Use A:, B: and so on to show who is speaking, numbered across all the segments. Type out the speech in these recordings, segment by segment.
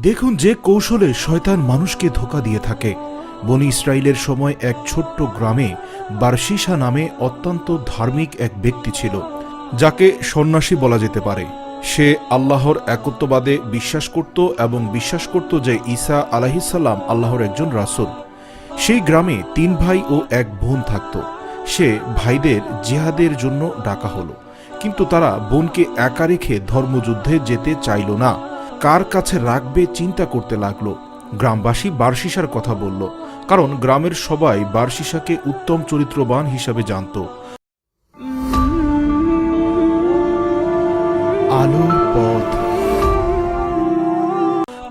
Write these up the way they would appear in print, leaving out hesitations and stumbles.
A: দেখুন যে কৌশলে শয়তান মানুষকে ধোঁকা দিয়ে থাকে। বনি ইসরাইলের সময় এক ছোট্ট গ্রামে বারশিসা নামে অত্যন্ত ধার্মিক এক ব্যক্তি ছিল, যাকে সন্ন্যাসী বলা যেতে পারে। সে আল্লাহর একত্ববাদে বিশ্বাস করত এবং বিশ্বাস করত যে ঈসা আলাইহিসসালাম আল্লাহর একজন রাসূল। সেই গ্রামে 3 ভাই ও 1 বোন থাকত। সে ভাইদের জিহাদের জন্য ডাকা হলো, কিন্তু তারা বোনকে একা রেখে ধর্মযুদ্ধে যেতে চাইল না। কার কাছে রাখবে চিন্তা করতে লাগলো। গ্রামবাসী বারশিসার কথা বলল, কারণ গ্রামের সবাই বারশিসাকে উত্তম চরিত্রবান হিসাবে জানত। আলোর পথ।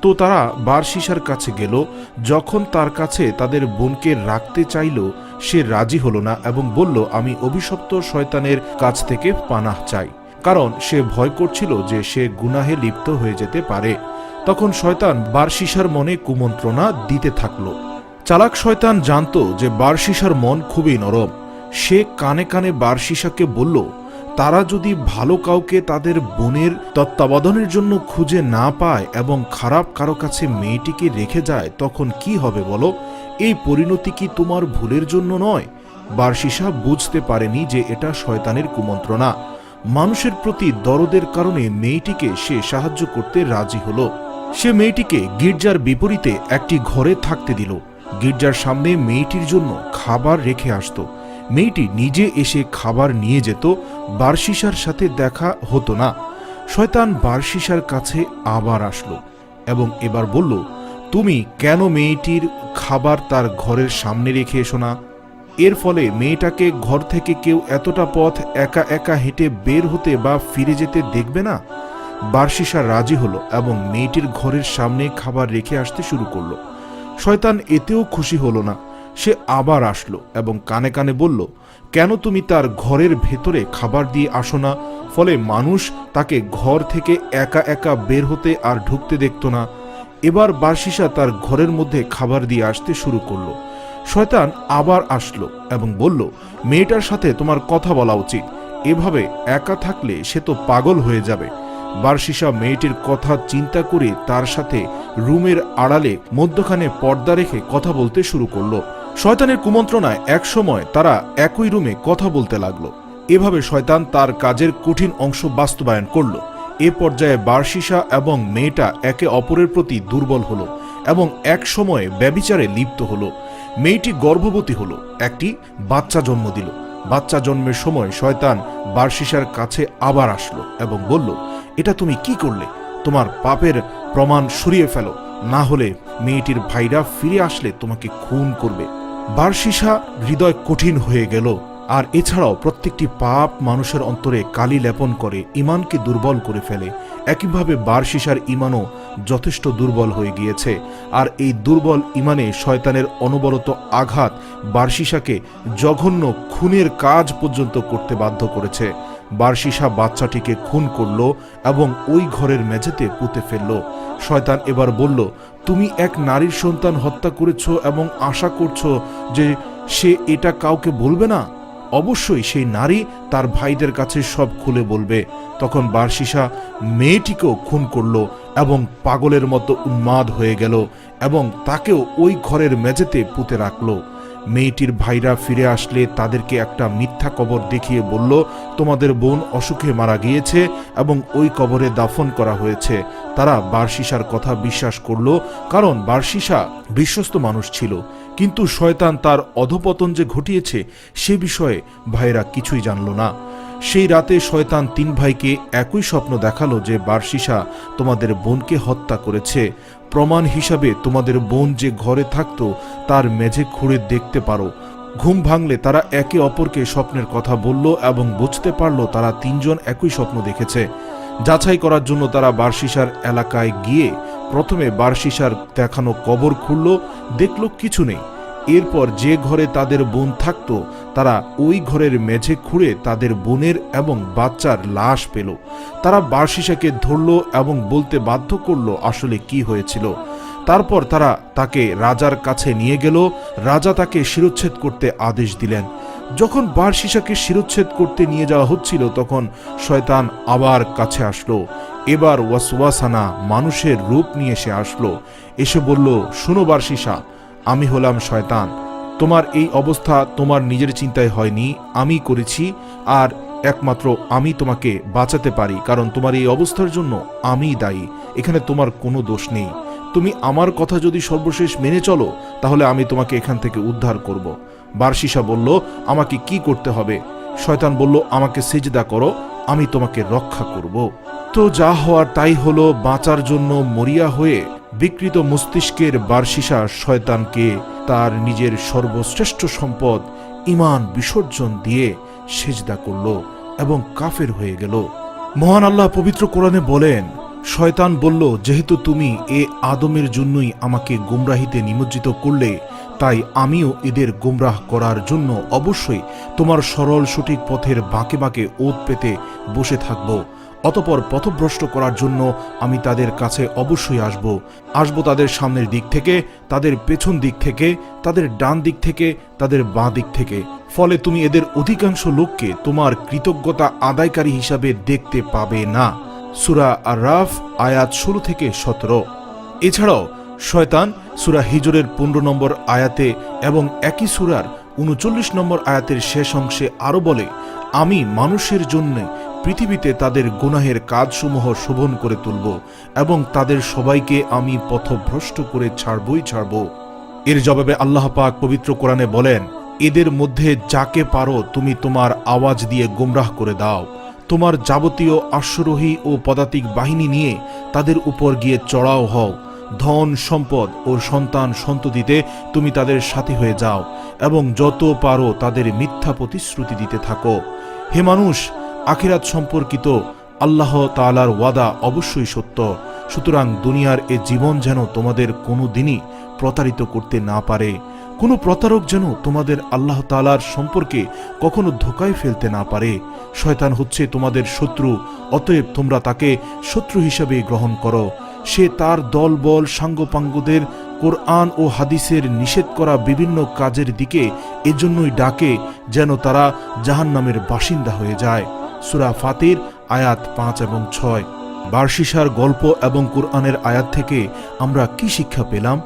A: তো তারা বারশিসার কাছে গেল। যখন তার কাছে তাদের বোনকে রাখতে চাইল, সে রাজি হলো না এবং বলল, আমি অভিশপ্ত শয়তানের কাছ থেকে পানাহ চাই, কারণ সে ভয় করছিল যে সে গুনাহে লিপ্ত হয়ে যেতে পারে। তখন শয়তান বারশিসার মনে কুমন্ত্রণা দিতে থাকল। চালাক শয়তান জানত যে বারশিসার মন খুবই নরম। সে কানে কানে বারশিসাকে বলল, তারা যদি ভালো কাউকে তাদের বোনের তত্ত্বাবধানের জন্য খুঁজে না পায় এবং খারাপ কারো কাছে মেয়েটিকে রেখে যায়, তখন কি হবে বলো? এই পরিণতি কি তোমার ভুলের জন্য নয়? বারশিসা বুঝতে পারেনি যে এটা শয়তানের কুমন্ত্রণা। মানুষের প্রতি দরদের কারণে মেয়েটিকে সে সাহায্য করতে রাজি হলো। সে মেয়েটিকে গির্জার বিপরীতে একটি ঘরে থাকতে দিল। গির্জার সামনে মেয়েটির জন্য খাবার রেখে আসতো। মেয়েটি নিজে এসে খাবার নিয়ে যেত। বারশিসার সাথে দেখা হতো না। শয়তান বারশিসার কাছে আবার আসলো এবং এবার বলল, তুমি কেন মেয়েটির খাবার তার ঘরের সামনে রেখে এসো না? এর ফলে মেয়েটাকে ঘর থেকে কেউ এতটা পথ একা একা হেঁটে বের হতে বা ফিরে যেতে দেখবে না। বারশিসা রাজি হলো এবং মেয়েটির ঘরের সামনে খাবার রেখে আসতে শুরু করলো। শয়তান এতেও খুশি হলো না। সে আবার আসলো এবং কানে কানে বলল, কেন তুমি তার ঘরের ভেতরে খাবার দিয়ে আসো না? ফলে মানুষ তাকে ঘর থেকে একা একা বের হতে আর ঢুকতে দেখত না। এবার বারশিসা তার ঘরের মধ্যে খাবার দিয়ে আসতে শুরু করলো। শয়তান আবার আসলো এবং বলল, মেয়েটার সাথে তোমার কথা বলা উচিত। এভাবে একা থাকলে সে তো পাগল হয়ে যাবে। বারশিসা মেয়েটির কথা চিন্তা করে তার সাথে রুমের আড়ালে মধ্যখানে পর্দা রেখে কথা বলতে শুরু করলো। শয়তানের কুমন্ত্রণায় একসময় তারা একই রুমে কথা বলতে লাগলো। এভাবে শয়তান তার কাজের কঠিন অংশ বাস্তবায়ন করলো। এ পর্যায়ে বারশিসা এবং মেয়েটা একে অপরের প্রতি দুর্বল হলো এবং এক সময়ে ব্যভিচারে লিপ্ত হলো। মেয়েটি গর্ভবতী হলো, একটি বাচ্চা জন্ম দিল। বাচ্চা জন্মের সময় শয়তান বারশিসার কাছে আবার আসলো এবং বলল, এটা তুমি কি করলে? তোমার পাপের প্রমাণ সরিয়ে ফেলো, না হলে মেয়েটির ভাইরা ফিরে আসলে তোমাকে খুন করবে। বারশিসা হৃদয় কঠিন হয়ে গেল। আর এছাড়াও প্রত্যেকটি পাপ মানুষের অন্তরে কালি লেপন করে, ইমানকে দুর্বল করে ফেলে। একইভাবে বারশিসার ইমানও যথেষ্ট দুর্বল হয়ে গিয়েছে। আর এই দুর্বল ইমানে শয়তানের অনবরত আঘাত বারশিসাকে জঘন্য খুনের কাজ পর্যন্ত করতে বাধ্য করেছে। বারশিসা বাচ্চাটিকে খুন করল এবং ওই ঘরের মেঝেতে পুঁতে ফেলল। শয়তান এবার বলল, তুমি এক নারীর সন্তান হত্যা করেছ এবং আশা করছো যে সে এটা কাউকে বলবে না? অবশ্যই সেই নারী তার ভাইদের কাছে সব খুলে বলবে। তখন বারশিসা মেয়েটিকেও খুন করল এবং পাগলের মতো উন্মাদ হয়ে গেল এবং তাকেও ওই ঘরের মেঝেতে পুঁতে রাখল। মেয়েটির ভাইরা ফিরে আসলে তাদেরকে একটা মিথ্যা কবর দেখিয়ে বলল, তোমাদের বোন অসুখে মারা গিয়েছে এবং ওই কবরে দাফন করা হয়েছে। তারা বারশিসার কথা বিশ্বাস করল, কারণ বারশিসা বিশ্বস্ত মানুষ ছিল। কিন্তু শয়তান তার অধঃপতন যে ঘটিয়েছে সে বিষয়ে ভাইরা কিছুই জানল না। সেই রাতে শয়তান 3 ভাইকে একই স্বপ্ন দেখালো যে বারশিসা তোমাদের বোনকে হত্যা করেছে। প্রমাণ হিসাবে তোমাদের বোন যে ঘরে থাকত তার মেঝে খুঁড়ে দেখতে পারো। ঘুম ভাঙলে তারা একে অপরকে স্বপ্নের কথা বলল এবং বুঝতে পারল তারা 3 জন একই স্বপ্ন দেখেছে। যাচাই করার জন্য তারা বারশিসার এলাকায় গিয়ে প্রথমে বারশিসার দেখানো কবর খুঁড়ল, দেখল কিছু নেই। এরপর যে ঘরে তাদের বোন থাকত তারা ওই ঘরের মেঝে খুঁড়ে তাদের বোনের এবং বাচ্চার লাশ পেল। তারা বারশিসাকে ধরল এবং বলতে বাধ্য করল আসলে কি হয়েছিল। তারপর তারা তাকে রাজার কাছে নিয়ে গেল। রাজা তাকে শিরচ্ছেদ করতে আদেশ দিলেন। যখন বারশিসাকে শিরচ্ছেদ করতে নিয়ে যাওয়া হচ্ছিল তখন শয়তান আবার কাছে আসলো। এবার ওয়াসওয়াসানা মানুষের রূপ নিয়ে সে আসলো, এসে বলল, শুনো বারশিশা, আমি হলাম শয়তান। তোমার এই অবস্থা তোমার নিজের চিন্তায় হয়নি, আমি করেছি, আর একমাত্র আমি তোমাকে বাঁচাতে পারি, কারণ তোমার এই অবস্থার জন্য আমিই দায়ী। এখানে তোমার কোনো দোষ নেই। তুমি আমার কথা যদি সর্বশেষ মেনে চলো, তাহলে আমি তোমাকে এখান থেকে উদ্ধার করব। বারশিশা বলল, আমাকে কি করতে হবে? শয়তান বলল, আমাকে সিজদা করো, আমি তোমাকে রক্ষা করব। তো যা হওয়ার তাই হলো। বাঁচার জন্য মরিয়া হয়ে বিকৃত মস্তিষ্কের বারশিশা শয়তানকে তার নিজের সর্বশ্রেষ্ঠ সম্পদ ঈমান বিসর্জন দিয়ে সিজদা করল এবং কাফের হয়ে গেল। মহান আল্লাহ পবিত্র কোরআনে বলেন, শয়তান বলল, যেহেতু তুমি এ আদমের জন্যই আমাকে গুমরাহিতে নিমজ্জিত করলে, তাই আমিও এদের গুমরাহ করার জন্য অবশ্যই তোমার সরল সঠিক পথের বাঁকে বাঁকে ওত পেতে বসে থাকব। অতপর পথভ্রষ্ট করার জন্য আমি তাদের কাছে অবশ্যই আসব তাদের সামনের দিক থেকে, তাদের পেছন দিক থেকে, তাদের ডান দিক থেকে, তাদের বাঁ দিক থেকে। ফলে তুমি এদের অধিকাংশ লোককে তোমার কৃতজ্ঞতা আদায়কারী হিসাবে দেখতে পাবে না। সূরা আর-রাফ আয়াত 16 থেকে 17। এছাড়াও শয়তান সূরা হিজরের 15 নম্বর আয়াতে এবং একই সূরার 39 নম্বর আয়াতের শেষ অংশে আরো বলে, আমি মানুষের জন্য পৃথিবীতে তাদের গুনাহের কাজসমূহ শোভন করে তুলব এবং তাদের সবাইকে আমি পথভ্রষ্ট করে ছাড়বই ছাড়ব। এর জবাবে আল্লাহ পাক পবিত্র কোরআনে বলেন, এদের মধ্যে যাকে পারো তুমি তোমার আওয়াজ দিয়ে গুমরাহ করে দাও। তোমার যাবতীয় অশ্বারোহী ও পদাতিক বাহিনী নিয়ে তাদের উপর গিয়ে চড়াও হও। ধন সম্পদ ও সন্তান সন্ততিতে তুমি তাদের সাথী হয়ে যাও এবং যত পারো তাদের মিথ্যা প্রতিশ্রুতি দিতে থাকো। হে মানুষ, আখিরাত সম্পর্কিত আল্লাহ তাআলার ওয়াদা অবশ্যই সত্য। সুতরাং দুনিয়ার এ জীবন যেন তোমাদের কোনো দিনই প্রতারিত করতে না পারে। কোনো প্রতারক যেন তোমাদের আল্লাহ তাআলার সম্পর্কে কখনো ধোকায় ফেলতে না পারে। শয়তান হচ্ছে তোমাদের শত্রু, অতএব তোমরা তাকে শত্রু হিসেবে গ্রহণ করো। সে তার দলবল সাঙ্গপাঙ্গদের কোরআন ও হাদিসের নিষেধ করা বিভিন্ন কাজের দিকে এজন্যই ডাকে যেন তারা জাহান্নামের বাসিন্দা হয়ে যায়। সূরা ফাতির আয়াত 5 এবং 6। বারশিশার গল্প এবং কোরআনের আয়াত থেকে আমরা কি শিক্ষা পেলাম?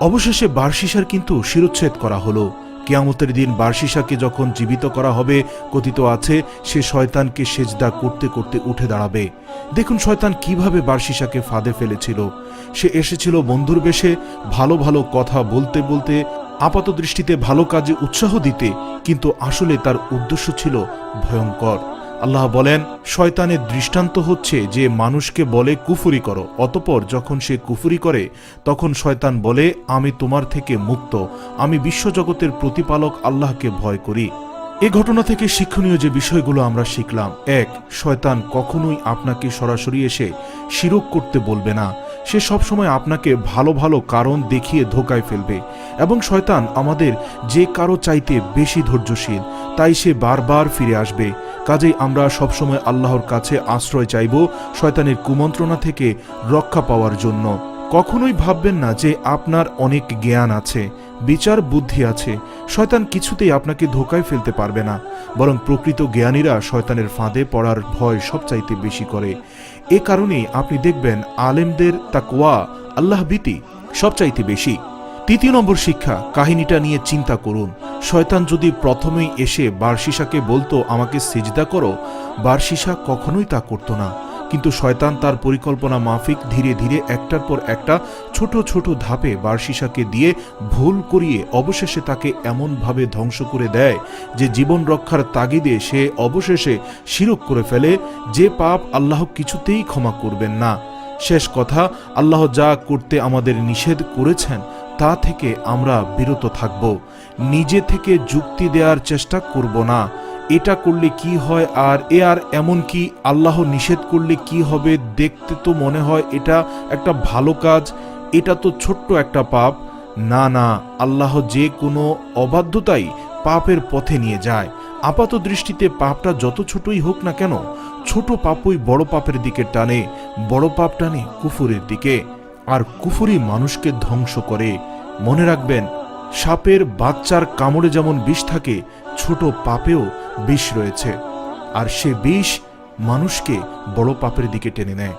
A: অবশেষে বারশিশার কিন্তু শিরচ্ছেদ করা হলো। কিয়ামতের দিন বারশিশাকে যখন জীবিত করা হবে, কথিত আছে সে শয়তানকে সেজদা করতে করতে উঠে দাঁড়াবে। দেখুন শয়তান কিভাবে বারশিশাকে ফাঁদে ফেলেছিল। সে এসেছিল বন্ধুর বেশে, ভালো ভালো কথা বলতে বলতে, আপাত দৃষ্টিতে ভালো কাজে উৎসাহ দিতে, কিন্তু আসলে তার উদ্দেশ্য ছিল ভয়ঙ্কর। আল্লাহ বলেন, শয়তানের দৃষ্টান্ত হচ্ছে যে মানুষকে বলে কুফরি করো, অতঃপর যখন সে কুফরি করে তখন শয়তান বলে, আমি তোমার থেকে মুক্ত, আমি বিশ্বজগতের প্রতিপালক আল্লাহকে ভয় করি। এ ঘটনা থেকে শিক্ষণীয় যে বিষয়গুলো আমরা শিখলাম: 1. শয়তান কখনোই আপনাকে সরাসরি এসে শিরক করতে বলবে না। সে সবসময় আপনাকে ভালো ভালো কারণ দেখিয়ে ধোকায় ফেলবে, এবং শয়তান আমাদের যে কারো চাইতে বেশি ধৈর্যশীল, তাই সে বারবার ফিরে আসবে। কাজেই আমরা সবসময় আল্লাহর কাছে আশ্রয় চাইব শয়তানের কুমন্ত্রণা থেকে রক্ষা পাওয়ার জন্য। কখনোই ভাববেন না যে আপনার অনেক জ্ঞান আছে, বিচার বুদ্ধি আছে, শয়তান কিছুতেই আপনাকে ধোকায় ফেলতে পারবে না। বরং প্রকৃত জ্ঞানীরা শয়তানের ফাঁদে পড়ার ভয় সবচাইতে বেশি করে। এ কারণেই আপনি দেখবেন আলেমদের তাকওয়া, আল্লাহ ভীতি সবচাইতে বেশি। 3 নম্বর শিক্ষা, কাহিনীটা নিয়ে চিন্তা করুন। শয়তান যদি প্রথমেই এসে বারশিশাকে বলতো আমাকে সিজদা করো, বারশিশা কখনোই তা করতো না। কিন্তু শয়তান তার পরিকল্পনা মাফিক ধীরে ধীরে একটার পর একটা ছোট ছোট ধাপে বারশিশাকে দিয়ে ভুল করিয়ে অবশেষে তাকে এমনভাবে ধ্বংস করে দেয় যে জীবন রক্ষার তাগিদে সে অবশেষে শিরক করে ফেলে, যে পাপ আল্লাহ কিছুতেই ক্ষমা করবেন না। শেষ কথা, আল্লাহ যা করতে আমাদের নিষেধ করেছেন তা থেকে আমরা বিরত থাকব। নিজে থেকে যুক্তি দেওয়ার চেষ্টা করব না, এটা করলে কি হয় আর এমন কি, আল্লাহ নিষেধ করলে কি হবে, দেখতে তো মনে হয় এটা একটা ভালো কাজ, এটা তো ছোট্ট একটা পাপ। না না, আল্লাহ যে কোনো অবাধ্যতাই পাপের পথে নিয়ে যায়। আপাত দৃষ্টিতে পাপটা যত ছোটই হোক না কেন, ছোট পাপই বড় পাপের দিকে টানে, বড় পাপ টানে কুফুরের দিকে, আর কুফুরি মানুষকে ধ্বংস করে। মনে রাখবেন, সাপের বাচ্চার কামড়ে যেমন বিষ থাকে, ছোট পাপেও বিষ রয়েছে, আর সে বিষ মানুষকে বড় পাপের দিকে টেনে নেয়।